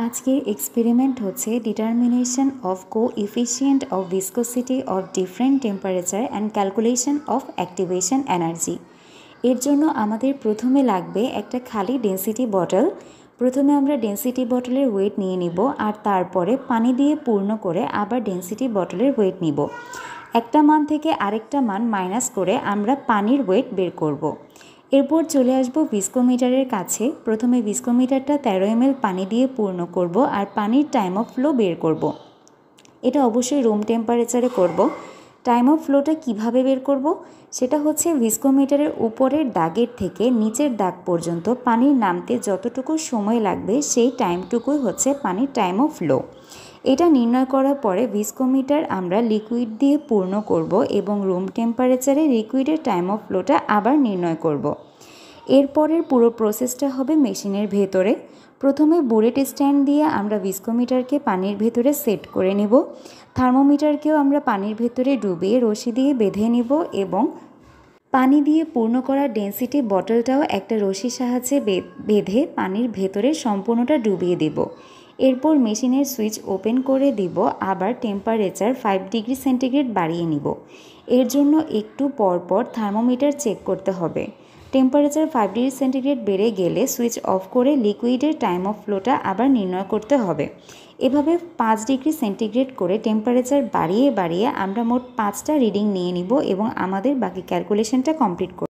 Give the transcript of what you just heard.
আজকের এক্সপেরিমেন্ট হচ্ছে determination of coefficient of viscosity of different temperature and calculation of activation energy. এর জন্য আমাদের প্রথমে লাগবে একটা খালি ডেন্সিটি বটল। প্রথমে আমরা ডেন্সিটি বটলের ওয়েট নিয়ে নিব আর তারপরে পানি দিয়ে পূর্ণ করে আবার ডেন্সিটি বটলের ওয়েট নিব। একটা মান থেকে আরেকটা মান মাইনাস করে আমরা পানির ওয়েট বের করব। এরপর চলে আসব ভিসকোমিটারের কাছে। প্রথমে ভিসকোমিটারটা 13 ml পানি দিয়ে পূর্ণ করব আর পানির টাইম অফ ফ্লো বের করব। এটা অবশ্যই রুম টেম্পারেচারে করব। টাইম অফ ফ্লোটা কিভাবে বের করব? সেটা হচ্ছে ভিসকোমিটারের উপরের দাগের থেকে নিচের দাগ পর্যন্ত পানির নামতে যতটুকু সময় লাগবে সেই টাইমটুকুই হচ্ছে পানির টাইম অফ ফ্লো। এটা নির্ণয় করার পরে ভিসকোমিটার আমরা লিকুইড দিয়ে পূর্ণ করব এবং রুম টেম্পারেচারে লিকুইডের টাইম অফ ফ্লোটা আবার নির্ণয় করব। এরপরের পুরো প্রসেসটা হবে মেশিনের ভেতরে। প্রথমে বুলেট স্ট্যান্ড দিয়ে আমরা ভিসকোমিটারকে পানির ভেতরে সেট করে নিব। থার্মোমিটারকেও আমরা পানির ভেতরে ডুবিয়ে রশি দিয়ে বেঁধে নিব এবং পানি দিয়ে পূর্ণ করা ডেন্সিটি বটলটাও একটা রশির সাহায্যে বেঁধে পানির ভেতরে সম্পূর্ণটা ডুবিয়ে দেব। এরপর মেশিনের সুইচ ওপেন করে দিব, আবার টেম্পারেচার 5 ডিগ্রি সেন্টিগ্রেড বাড়িয়ে নিব। এর জন্য একটু পরপর থার্মোমিটার চেক করতে হবে। টেম্পারেচার 5 ডিগ্রি সেন্টিগ্রেড বেড়ে গেলে সুইচ অফ করে লিকুইডের টাইম অফ ফ্লোটা আবার নির্ণয় করতে হবে। এভাবে 5 ডিগ্রি সেন্টিগ্রেড করে টেম্পারেচার বাড়িয়ে বাড়িয়ে আমরা মোট 5টা রিডিং নিয়ে নিব এবং আমাদের বাকি ক্যালকুলেশনটা কমপ্লিট করব।